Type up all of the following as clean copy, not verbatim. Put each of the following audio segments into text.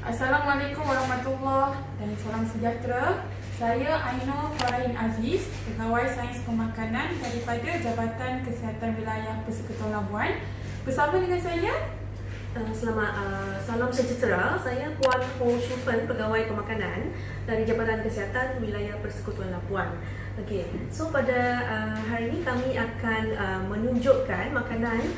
Assalamualaikum warahmatullahi dan salam sejahtera. Saya Ainur Farahin Aziz, Pegawai Sains Pemakanan daripada Jabatan Kesihatan Wilayah Persekutuan Labuan. Bersama dengan saya salam sejahtera. Saya Puan Ho Shufan, Pegawai Pemakanan dari Jabatan Kesihatan Wilayah Persekutuan Labuan. Okey, so pada hari ini kami akan menunjukkan makanan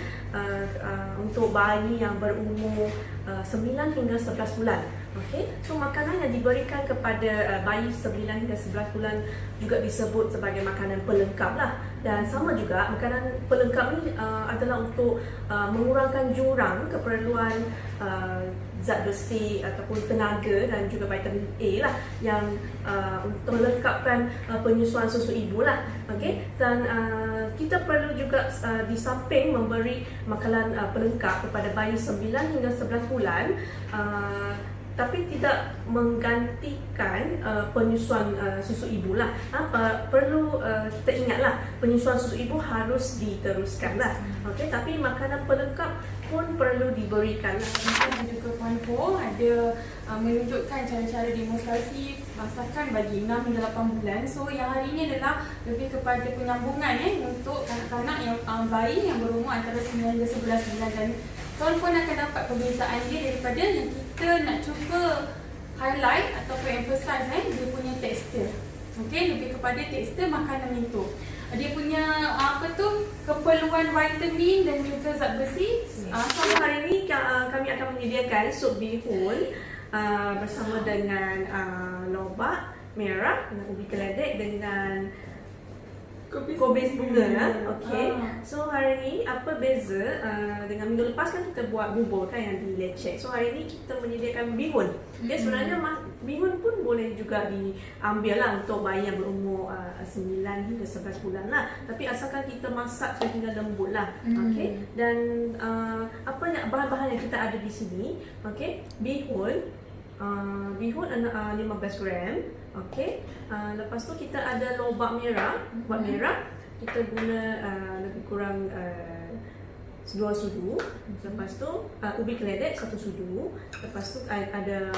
untuk bayi yang berumur 9 hingga 11 bulan. Okey, so makanan yang diberikan kepada bayi 9 hingga 11 bulan juga disebut sebagai makanan pelengkap lah. Dan sama juga makanan pelengkap ni adalah untuk mengurangkan jurang keperluan zat besi ataupun tenaga dan juga vitamin A lah yang untuk melengkapkan penyusuan susu ibu lah. Okey, dan kita perlu juga di samping memberi makanan pelengkap kepada bayi 9 hingga 11 bulan, tapi tidak menggantikan penyusuan susu ibu lah. Perlu kita ingatlah, penyusuan susu ibu harus diteruskan lah. Okey, tapi makanan pelengkap pun perlu diberikan. dan juga Puan Ho ada menunjukkan cara-cara demonstrasi masakan bagi 6 hingga 8 bulan. So yang hari ini adalah lebih kepada penyambungan untuk kanak-kanak yang bayi yang berumur antara 9 hingga 11 bulan, dan tuan-puan akan dapat perbezaan dia daripada yang kita nak cuba highlight ataupun emphasize dia punya tekstur. Okey, lebih kepada tekstur makanan itu. Dia punya keperluan vitamin dan juga zat besi. So hari ini kami akan menyediakan sup bihun bersama dengan lobak merah dengan ubi keledek dengan kobis bunga. Okey. So hari ni apa beza dengan minggu lepas kan kita buat bubur kan yang dilecek. So hari ni kita menyediakan bihun. Dia sebenarnya bihun pun boleh juga diambil lah untuk bayi yang berumur 9 hingga 11 bulan lah. Tapi asalkan kita masak sehingga lembut lah. Okey. Dan bahan-bahan yang kita ada di sini. Okey. Bihun 15 gram. Okey. Lepas tu kita ada lobak merah. Lobak merah kita guna lebih kurang 2 sudu. Lepas tu ubi keledek 1 sudu. Lepas tu ada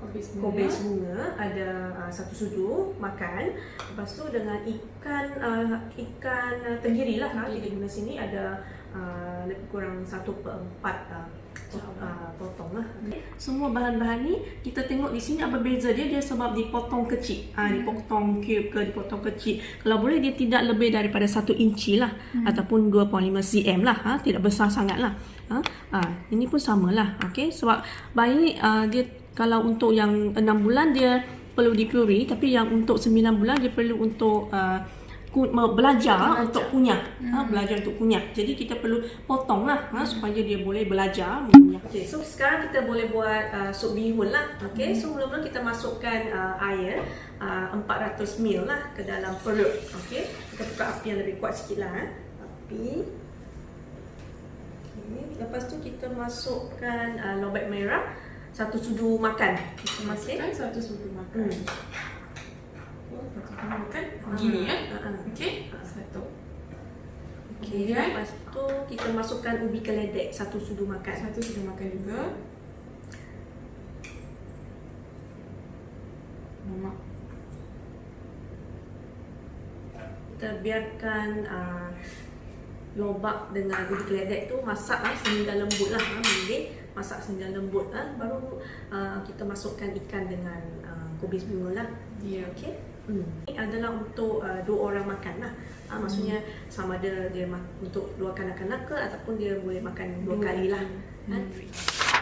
kobis bunga ada 1 sudu makan. Lepas tu dengan ikan tenggiri lah kita guna sini ada lebih kurang 1/4 potong lah. Semua bahan-bahan ni kita tengok di sini apa beza dia sebab dipotong kecil. Dipotong cube ke dipotong kecil. Kalau boleh dia tidak lebih daripada 1 inci lah ataupun 2.5 cm lah. Tidak besar sangat lah. Ini pun sama lah. Okay? Sebab bayi dia kalau untuk yang 6 bulan dia perlu dipuri, tapi yang untuk 9 bulan dia perlu untuk belajar untuk kunyah. Belajar untuk kunyah. Jadi kita perlu potong lah supaya dia boleh belajar mengunyah. Okay, so sekarang kita boleh buat sup bihun lah. Okay, so mula-mula kita masukkan air 400 ml lah ke dalam perut. Okay, kita buka api yang lebih kuat sikit lah. Api. Okay. Lepas tu kita masukkan lobak merah 1 sudu makan. Kita masukkan 1 sudu makan. Makan gini ya. Okey. 1. Okey, lepas tu kita masukkan ubi keledek 1 sudu makan. 1 sudu makan juga. Kita biarkan lobak dengan ubi keledek tu masak sehingga lembut lah, masak sehingga lembut baru kita masukkan ikan dengan kobis bunga lah. Ya. Okey. Ini adalah untuk 2 orang makan lah. Maksudnya sama ada dia untuk 2 kanak-kanak ke ataupun dia boleh makan 2 kali lah.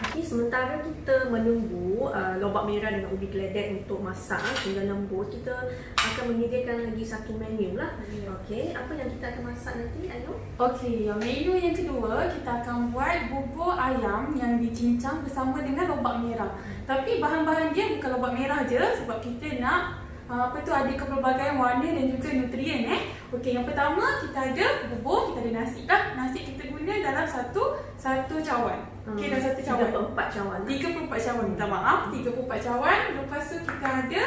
Okey, sementara kita menunggu lobak merah dengan ubi keledek untuk masak sehingga lembut, kita akan menyediakan lagi 1 menu lah. Okey, apa yang kita akan masak nanti, Ayu? Okey, menu yang kedua kita akan buat bubur ayam yang dicincang bersama dengan lobak merah. Tapi bahan-bahan dia bukan lobak merah je, sebab kita nak ada kepelbagaian warna dan juga nutrien. Okey, yang pertama kita ada bubur, kita ada nasi lah. Nasi kita guna dalam satu cawan. Okey, dalam satu cawan. 34 cawan. 34 cawan, minta maaf. 34 cawan. Lepas tu kita ada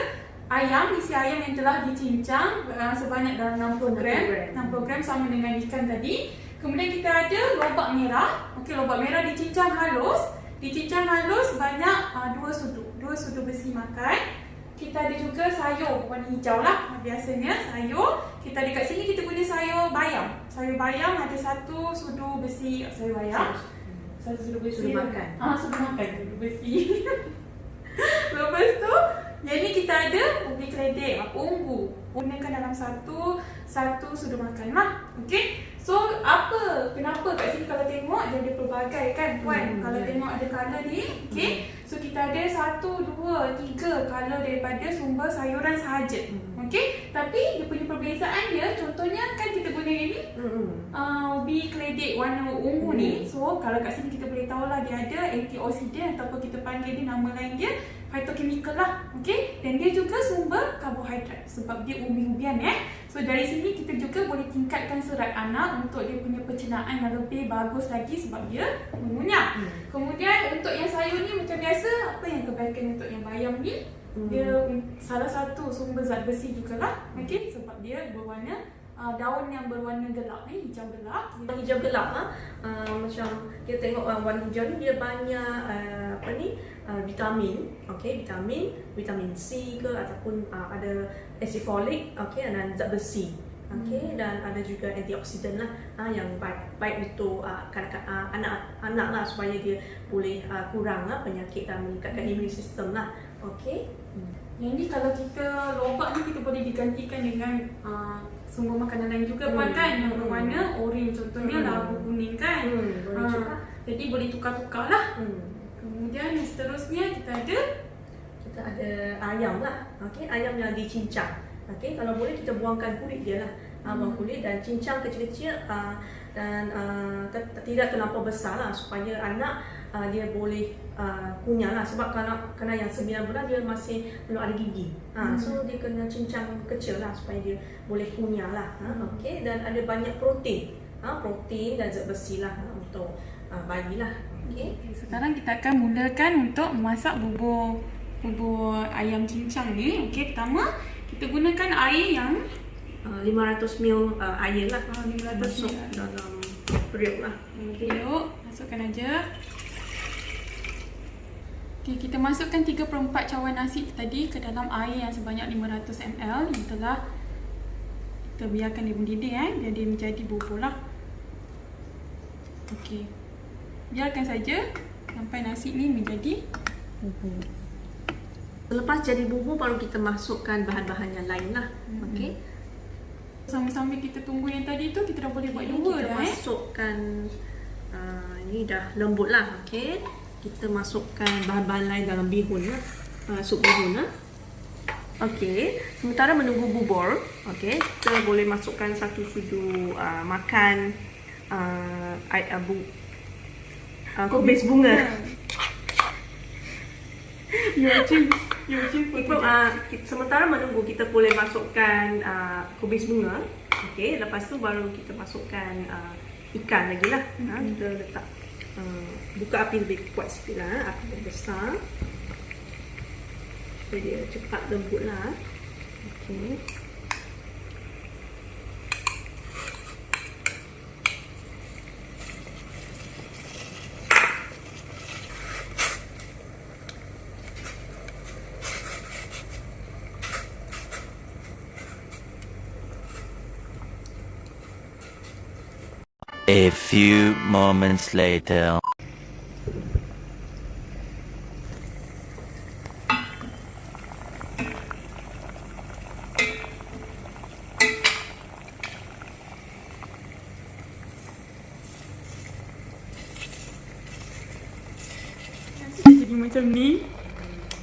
ayam, isi ayam yang telah dicincang sebanyak dalam 60 gram. 60 gram sama dengan ikan tadi. Kemudian kita ada lobak merah. Okey, lobak merah dicincang halus. Dicincang halus banyak 2 sudu besi makan. Kita ada juga sayur warna hijau lah. Biasanya sayur, kita dekat sini kita guna sayur bayam. Sayur bayam ada 1 sudu besi sayur bayam. 1 sudu besi. Sudu makan. Sudu makan. Sudu besi. Lepas tu, yang ni kita ada ubi keledek, ungu. Gunakan dalam satu sudu makan lah. Okey. So, kenapa kat sini kalau tengok dia ada pelbagai kan puan? Kalau tengok ada colour ni, okey. So, kita ada 1, 2, 3 colour daripada sumber sayuran sahaja. Okey. Tapi dia punya perbezaan dia, contohnya kan kita guna yang ni, ubi keledek warna ungu ni. So, kalau kat sini kita boleh tahu lah dia ada antioksidan ataupun kita panggil dia nama lain dia phytochemical lah. Okey. Dan dia juga sumber karbohidrat sebab dia ubi-ubian So, dari sini kita juga boleh tingkatkan serat anak untuk dia punya pencernaan yang lebih bagus lagi sebab dia mengunyah. Kemudian untuk yang sayur ni macam biasa, apa yang kebaikan untuk yang bayam ni? Dia salah satu sumber zat besi jugalah. Okey, sebab dia berwarna daun yang berwarna gelap ni, hijau gelap. Hijau gelap macam kita tengok warna hijau ni dia banyak vitamin. Okey, vitamin C ke ataupun ada acid folic, okey, dan zat besi. Okey, dan ada juga antioksidan lah yang baik untuk anak-anak lah supaya dia boleh kurang penyakit dan meningkatkan imun sistem lah. Okey. Yang ni kalau kita lobak ni kita boleh digantikan dengan sumber makanan lain juga puan kan, yang berwarna orange, contohnya labu kuning kan. Jadi boleh tukar-tukar lah. Kemudian yang seterusnya kita ada ayam lah. Okey, ayam yang dicincang. Okey, kalau boleh kita buangkan kulit dia lah. Buang kulit dan cincang kecil-kecil dan tidak terlampau besar lah supaya anak dia boleh kunyah lah, sebab kalau yang 9 bulan dia masih belum ada gigi. So dia kena cincang kecil lah supaya dia boleh kunyah lah. Okey, dan ada banyak protein dan zat besi lah untuk bayi lah. Okey. Sekarang kita akan mulakan untuk memasak bubur ayam cincang ni. Okey, pertama kita gunakan air yang 500 ml air lah. 500 masuk dalam periuk lah. Periuk, masukkan aja. Okey, kita masukkan 3/4 cawan nasi tadi ke dalam air yang sebanyak 500 ml yang telah kita biarkan dia mendidih biar dia menjadi bubur lah. Okey. Biarkan saja sampai nasi ni menjadi bubur. Selepas jadi bubur baru kita masukkan bahan-bahan yang lain lah. Okey. Sambil kita tunggu yang tadi tu, kita dah boleh buat dua kita dah. Masukkan ini dah lembut lah. Okey. Kita masukkan bahan-bahan lain dalam bihun lah. Sup bihun lah. Okey. Sementara menunggu bubur, okey, kita boleh masukkan 1 sudu makan kubis bunga. Sementara menunggu kita boleh masukkan kubis bunga. Okey, lepas tu baru kita masukkan ikan lagi lah. Kita letak buka api lebih kuat sikit lah, api lebih besar supaya dia cepat lembut lah. Okey. A few moments later. Jadi macam ni.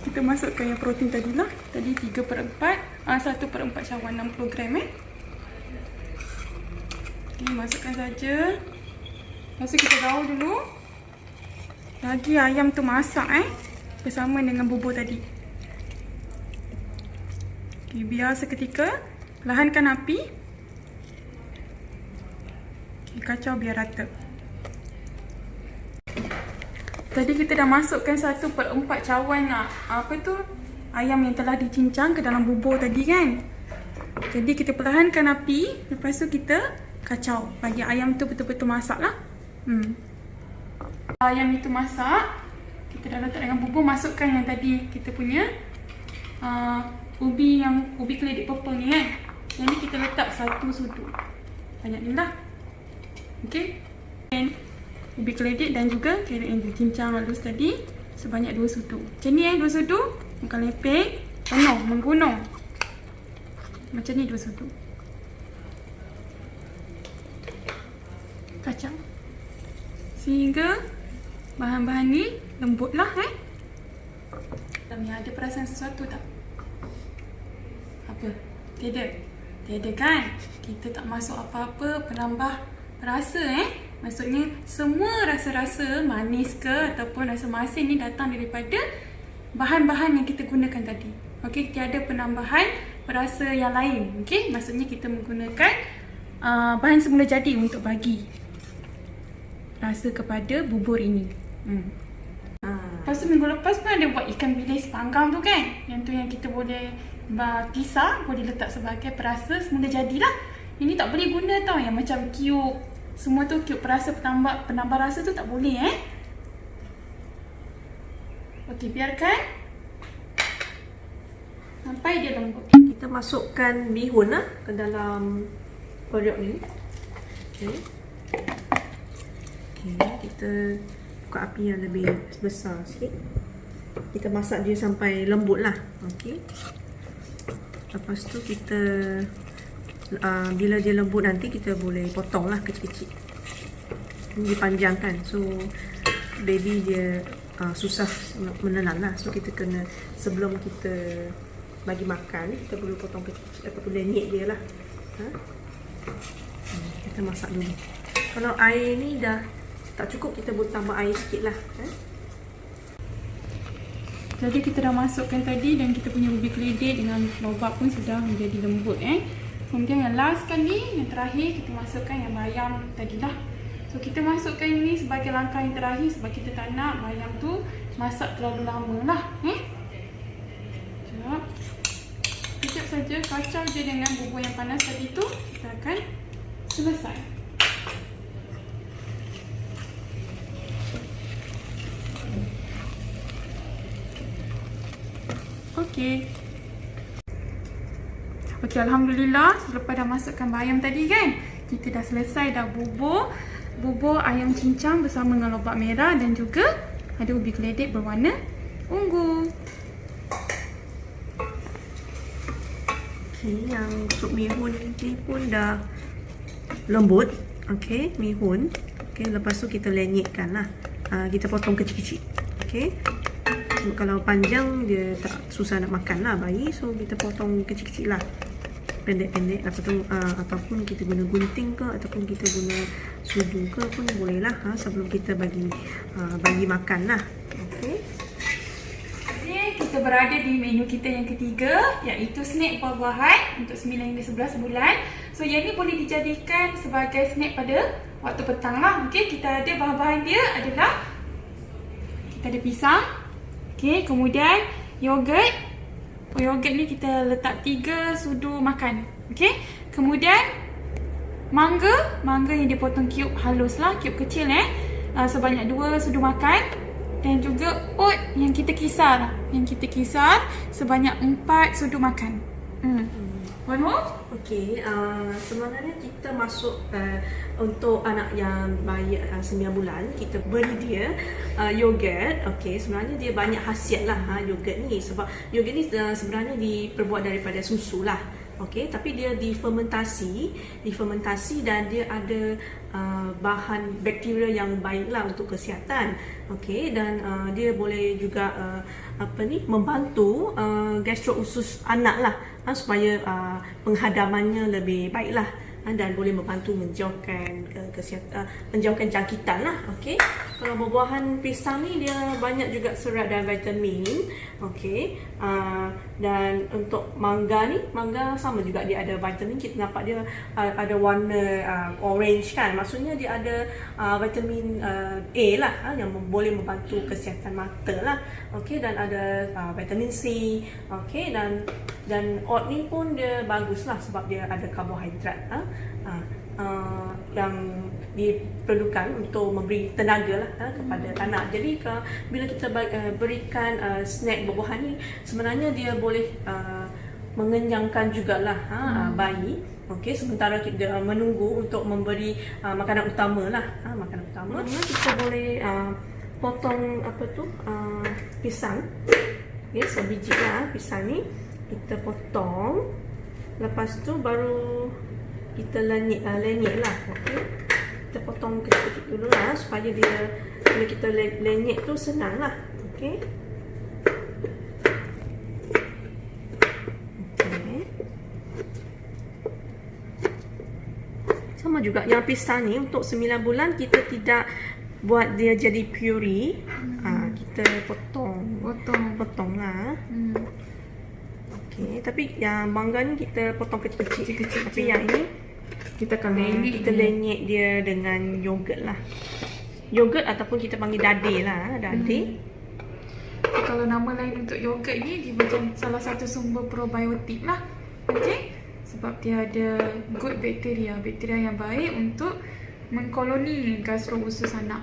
Kita masukkan yang protein tadilah. Tadi 3/4, 1/4 cawan 60 gram masukkan saja. Lepas tu kita gaul dulu. Lagi ayam tu masak bersama dengan bubur tadi. Okay, biar seketika. Perlahankan api. Okay, kacau biar rata. Tadi kita dah masukkan 1/4 cawan ayam yang telah dicincang ke dalam bubur tadi kan. Jadi kita perlahankan api. Lepas tu kita kacau. Bagi ayam tu betul-betul masak lah. Ayam itu masak, kita dah letak dengan bubur. Masukkan yang tadi kita punya ubi keledek purple ni kan. Yang ni kita letak 1 sudu. Banyak ni lah. Okay. Ubi keledek dan juga carrot yang dicincang halus tadi sebanyak 2 sudu. Macam ni 2 sudu. Bukan lepek, penuh, menggunung. Macam ni 2 sudu. Kacang. Sehingga bahan-bahan ni lembut lah Tami ada perasaan sesuatu tak? Apa? Tiada kan? Kita tak masuk apa-apa penambah rasa Maksudnya semua rasa-rasa manis ke ataupun rasa masin ni datang daripada bahan-bahan yang kita gunakan tadi. Okey, tiada penambahan perasa yang lain. Okey, maksudnya kita menggunakan bahan semula jadi untuk bagi rasa kepada bubur ini. Lepas tu minggu lepas pun ada buat ikan bilis panggang tu kan. Yang tu yang kita boleh kisar, boleh letak sebagai perasa semula jadilah. Ini tak boleh guna tau yang macam cube. Semua tu cube perasa penambah rasa tu tak boleh Okey, biarkan sampai dia lembut. Kita masukkan bihun ke dalam periuk ni. Okey. Kita buka api yang lebih besar sikit. Kita masak dia sampai lembut lah. Okey. Lepas tu kita bila dia lembut nanti kita boleh potong lah kecil-kecil. Ini dipanjangkan. So baby dia susah menelan lah. So kita kena, sebelum kita bagi makan, kita perlu potong kecil-kecil ataupun lenyek dia lah. Kita masak dulu. Kalau air ni dah tak cukup, kita boleh tambah air sikit lah. Jadi kita dah masukkan tadi dan kita punya ubi keledek dengan lobak pun sudah menjadi lembut Kemudian yang last sekali, yang terakhir, kita masukkan yang bayam tadi lah. So kita masukkan ini sebagai langkah yang terakhir sebab kita tak nak bayam tu masak terlalu lama lah. Sekejap saja, kacau je dengan bubur yang panas tadi tu, kita akan selesai. Okey, alhamdulillah selepas dah masukkan bayam tadi kan, kita dah selesai dah bubur ayam cincang bersama dengan lobak merah dan juga ada ubi keledek berwarna ungu. Okey, yang sup mihun ni pun dah lembut. Okey, mihun. Okey, lepas tu kita lenyekkan lah. Kita potong kecil-kecil. Okey. Kalau panjang dia tak susah nak makan lah bayi, so kita potong kecil-kecil lah, pendek-pendek, ataupun kita guna gunting ke ataupun kita guna sudu ke pun boleh lah sebelum kita bagi makan lah. Okey. Kita berada di menu kita yang ketiga, iaitu snack buah-buahan untuk 9 hingga 11 bulan. So yang ni boleh dijadikan sebagai snack pada waktu petang lah. Okey, kita ada bahan-bahan dia adalah, kita ada pisang. Okey, kemudian yogurt. Yogurt ni kita letak 3 sudu makan. Okey. Kemudian mangga yang dipotong cube halus lah, cube kecil sebanyak 2 sudu makan. Dan juga oat yang kita kisar sebanyak 4 sudu makan. One more? Okey, sebenarnya kita masuk untuk anak yang bayi 9 bulan, kita beri dia yogurt. Okey, sebenarnya dia banyak khasiat lah yogurt ni, sebab yogurt ni sebenarnya diperbuat daripada susu lah. Okey, tapi dia difermentasi dan dia ada bahan bakteria yang baiklah untuk kesihatan. Okey, dan dia boleh juga membantu gastro usus anak lah, supaya penghadamannya lebih baiklah, dan boleh membantu menjauhkan menjauhkan jangkitan lah. Okey, kalau buah-buahan pisang ni dia banyak juga serat dan vitamin. Okey, dan untuk mangga sama juga, dia ada vitamin. Kita nampak dia ada warna orange kan, maksudnya dia ada vitamin A lah, yang boleh membantu kesihatan mata lah. Okey, dan ada vitamin C. Okey, dan oat ni pun dia bagus lah sebab dia ada karbohidrat. yang diperlukan untuk memberi tenaga lah kepada kanak. Jadi bila kita berikan snack buah-buahan ni, sebenarnya dia boleh mengenyangkan jugalah bayi. Okey, sementara kita menunggu untuk memberi makanan utama lah. Makanan utama kita boleh potong pisang. Okay, sebiji lah pisang ni kita potong. Lepas tu baru kita lenyit lah. Okey, kita potong kecil-kecil dulu lah supaya dia bila kita lenyit tu senang lah. Okey. Sama juga yang pisang ni untuk 9 bulan kita tidak buat dia jadi puree. Kita potong lah. Okey, tapi yang mangga ni kita potong kecil-kecil. Tapi yang ini kita akan lenyit dia dengan yogurt lah. Yogurt ataupun kita panggil dade lah, dade. Kalau nama lain untuk yogurt ni, dia macam salah satu sumber probiotik lah. Okey, sebab dia ada good bakteria yang baik untuk mengkoloni gastro usus anak.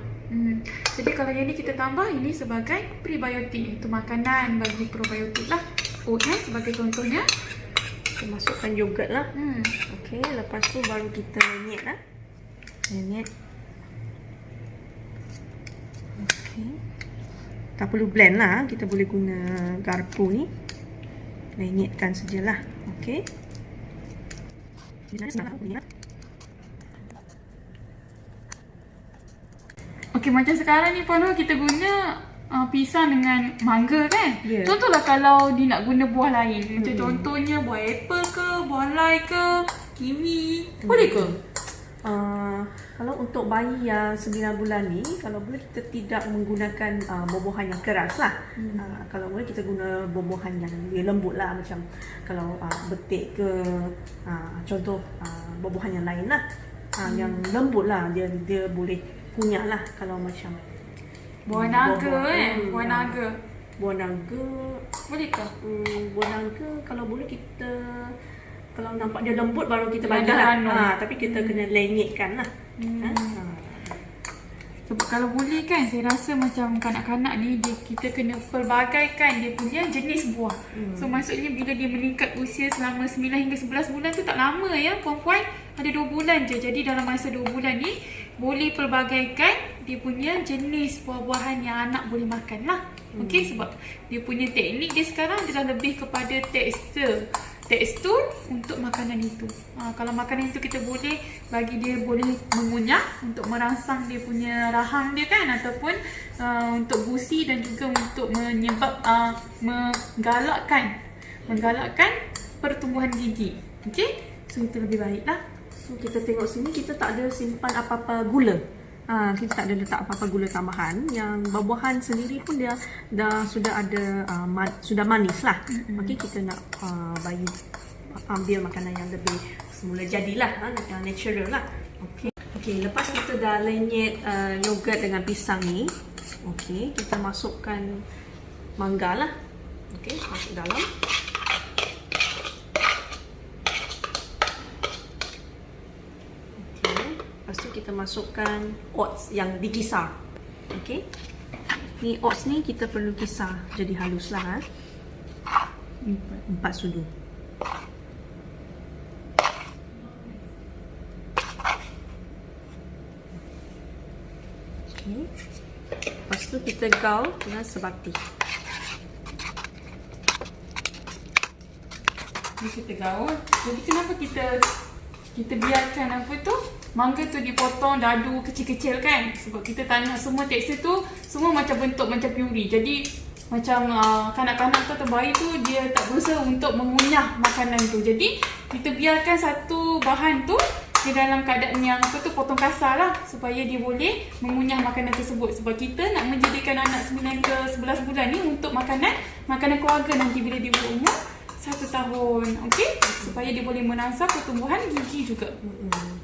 Jadi kalau yang ni kita tambah ini sebagai prebiotik, itu makanan bagi probiotik lah. Oat sebagai contohnya. Kita masukkan yogurt lah. Okey, lepas tu baru kita lenyit lah. Lenyit. Okey. Tak perlu blend lah, kita boleh guna garpu ni. Lenyitkan sajalah. Okey. Okey, macam sekarang ni Puan Hua kita guna pisang dengan mangga kan? Yeah. Contohlah kalau dia nak guna buah lain, macam contohnya buah apple ke, buah lai ke, kiwi, boleh ke? Kalau untuk bayi yang 9 bulan ni, kalau boleh kita tidak menggunakan buah-buahan yang keras lah. Kalau boleh kita guna buah-buahan yang dia lembut lah, macam kalau betik ke, contoh buah-buahan yang lain lah. Yang lembut lah, dia boleh kunyah lah. Kalau macam buah naga buah naga. Buah naga Boleh ke? Buah naga kalau boleh kita, kalau nampak dia lembut baru kita bagi lah. Tapi kita kena lenyitkan lah. Sebab kalau boleh kan, saya rasa macam kanak-kanak ni kita kena pelbagaikan dia punya jenis buah. So maksudnya bila dia meningkat usia selama 9 hingga 11 bulan tu tak lama ya puan-puan, ada 2 bulan je. Jadi dalam masa 2 bulan ni boleh pelbagaikan dia punya jenis buah-buahan yang anak boleh makan lah. Okey, sebab dia punya teknik dia sekarang adalah lebih kepada tekstur untuk makanan itu. Kalau makanan itu kita boleh bagi dia boleh mengunyah untuk merangsang dia punya rahang dia kan, ataupun untuk gusi dan juga untuk menggalakkan pertumbuhan gigi. Okey, so itu lebih baiklah. So kita tengok sini kita tak ada simpan apa-apa gula. Kita tak ada letak apa-apa gula tambahan. Yang buah-buahan sendiri pun dia sudah ada sudah manis lah. Okey, kita nak bayi ambil makanan yang lebih semula jadilah, yang natural lah. Okey, lepas kita dah lenyit yogurt dengan pisang ni, okey, kita masukkan mangga lah. Okey, masuk dalam. Lepas tu kita masukkan oats yang dikisar. Okey. Ni oats ni kita perlu kisar jadi halus lah. 4 sudu. Okey. Lepas tu kita gaul dengan sebati. Ni kita gaul. Jadi kenapa kita biarkan apa tu? Mangga tu dipotong dadu kecil-kecil kan? Sebab kita tak nak semua tekstur tu semua macam bentuk macam puri. Jadi macam kanak-kanak tu atau bayi tu dia tak berusaha untuk mengunyah makanan tu. Jadi kita biarkan satu bahan tu di dalam keadaan yang apa tu potong kasar lah, supaya dia boleh mengunyah makanan tersebut. Sebab kita nak menjadikan anak 9 ke 11 bulan ni untuk makanan keluarga nanti bila dia berumur 1 tahun. Okey, supaya dia boleh merangsang pertumbuhan gigi juga.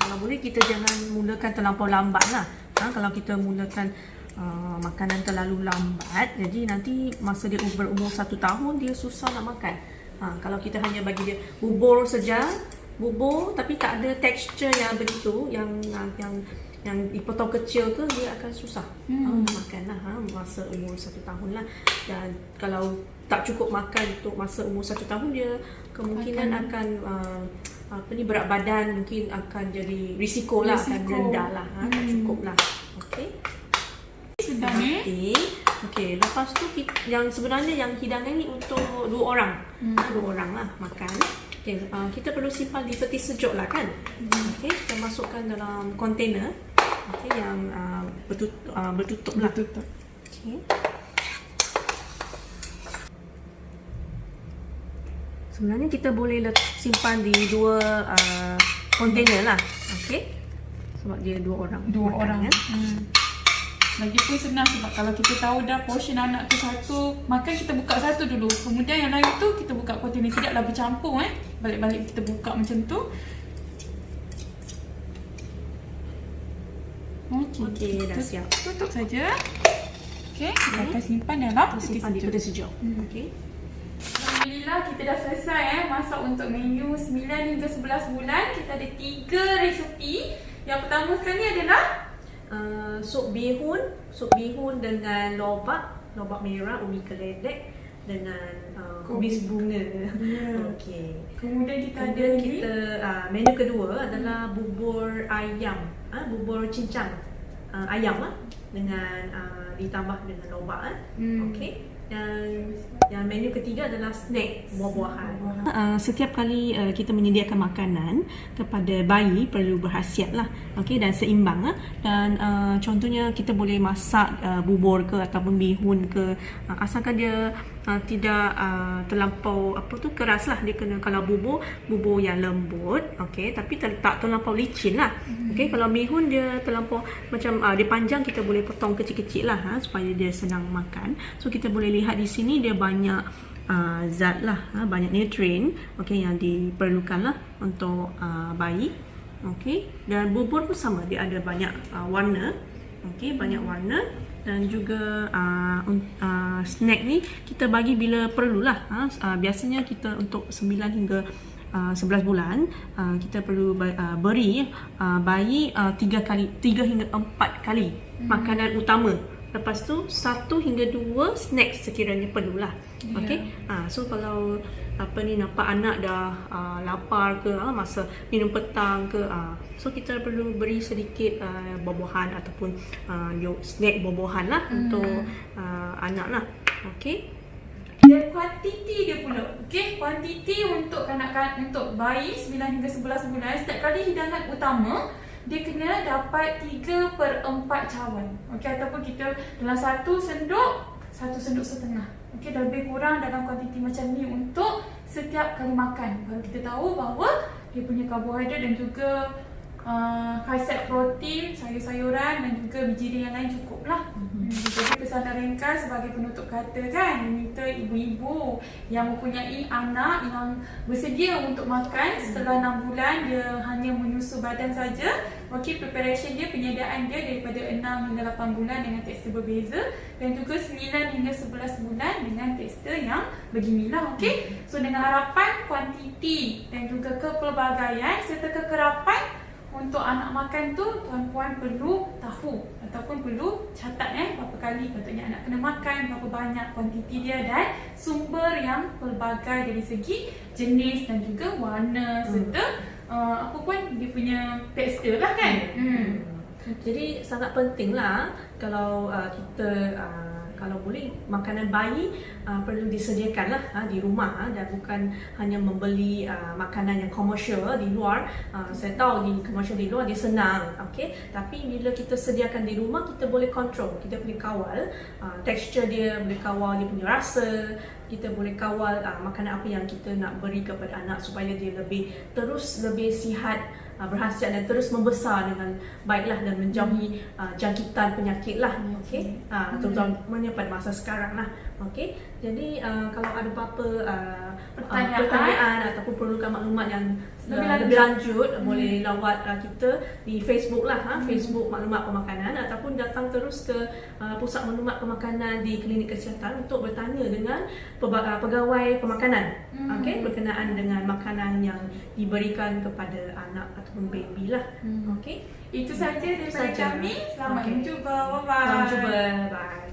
Kalau boleh kita jangan mulakan terlampau lambat lah. Kalau kita mulakan makanan terlalu lambat, jadi nanti masa dia berumur 1 tahun dia susah nak makan. Kalau kita hanya bagi dia bubur saja, bubur tapi tak ada tekstur yang begitu, yang dipotong kecil tu dia akan susah makan lah masa umur 1 tahun lah. Dan kalau tak cukup makan untuk masa umur 1 tahun, dia kemungkinan akan berat badan mungkin akan jadi risiko lah, akan rendah lah, tak cukup lah. Okey, sudah ni. Okey, lepas tu yang sebenarnya yang hidangan ni untuk 2 orang. 2 orang lah makan. Okay, kita perlu simpan di peti sejuk lah kan. Okey, kita masukkan dalam kontainer yang bertutup lah. Okay. Sebenarnya kita boleh simpan di 2 kontainer lah. Okey, sebab dia 2 orang. 2 orang. Lagipun senang sebab kalau kita tahu dah portion anak tu satu makan, kita buka satu dulu. Kemudian yang lain tu kita buka kontainer. Tidaklah bercampur balik-balik kita buka macam tu. Okey, dah siap. Tutup saja. Okey, kita akan simpan dalam peti sejuk. Okey. Alhamdulillah kita dah selesai masak untuk menu 9 hingga 11 bulan. Kita ada 3 resepi. Yang pertama sekali adalah sup bihun dengan lobak merah, ubi keledek dengan kubis bunga. Okey. Kemudian kita ada menu kedua adalah bubur ayam, bubur cincang ayam dengan ditambah dengan lobak. Okey. Dan yang menu ketiga adalah snack buah-buahan. Setiap kali kita menyediakan makanan kepada bayi perlu berkhasiat lah, okey, dan seimbang. Dan contohnya kita boleh masak bubur ke ataupun bihun ke, asalkan dia tidak terlampau keras lah. Dia kena, kalau bubur yang lembut, okey, tapi tak terlampau licin lah. Okey, kalau bihun dia terlampau macam dia panjang, kita boleh potong kecil-kecil lah supaya dia senang makan. So kita boleh lihat di sini dia banyak zat lah, banyak nutrien, okey, yang diperlukan lah untuk bayi. Okey, dan bubur pun sama, dia ada banyak warna, okey, banyak warna. Dan juga snack ni kita bagi bila perlulah. Biasanya kita untuk 9 hingga 11 bulan kita perlu beri bayi 3 hingga 4 kali makanan utama. Lepas tu 1 hingga 2 snack sekiranya perlulah. Okey. So kalau nampak anak dah lapar ke masa minum petang ke, so kita perlu beri sedikit buah-buahan ataupun snack buah-buahan lah untuk anak lah. Okey. Dan kuantiti dia pula. Okey, kuantiti untuk kanak-kanak, untuk bayi 9 hingga 11 bulan, setiap kali hidangan utama dia kena dapat 3/4 cawan. Okey, ataupun kita dalam 1 sendok setengah. Okey, dah lebih kurang dalam kuantiti macam ni untuk setiap kali makan. Baru kita tahu bahawa dia punya karbohidrat dan juga khasiat protein, sayur-sayuran dan juga biji dia yang lain cukup lah. Jadi pesan dan ringkas sebagai penutup kata kan, minta ibu-ibu yang mempunyai anak yang bersedia untuk makan setelah 6 bulan, dia hanya menyusu badan saja. Okey, preparation dia, penyediaan dia daripada 6 hingga 8 bulan dengan tekstur berbeza, dan juga 9 hingga 11 bulan dengan tekstur yang beginilah. Okey, so dengan harapan kuantiti dan juga kepelbagaian serta kekerapan untuk anak makan tu, tuan-puan perlu tahu ataupun perlu catat berapa kali patutnya anak kena makan, berapa banyak kuantiti dia, dan sumber yang pelbagai dari segi jenis dan juga warna serta apa pun dia punya tekstur lah kan. Jadi sangat penting lah kalau kita kalau boleh makanan bayi perlu disediakan lah di rumah, dan bukan hanya membeli makanan yang komersial di luar. Saya tahu di komersial di luar dia senang, okey, tapi bila kita sediakan di rumah kita boleh kontrol, kita boleh kawal tekstur dia, boleh kawal dia punya rasa, kita boleh kawal makanan apa yang kita nak beri kepada anak supaya dia lebih sihat, berkhasiat dan terus membesar dengan baiklah dan menjauhi jangkitan penyakit lah. Okey, terutamanya pada masa sekarang lah. Okey, jadi kalau ada apa-apa pertanyaan ataupun perlukan maklumat yang lebih lanjut boleh lawat kita di Facebook lah, Facebook Maklumat Pemakanan, ataupun datang terus ke Pusat Maklumat Pemakanan di Klinik Kesihatan untuk bertanya dengan pegawai pemakanan berkenaan dengan makanan yang diberikan kepada anak ataupun baby lah. Itu saja daripada kami. Selamat mencuba. Bye-bye. Selamat jumpa. Bye.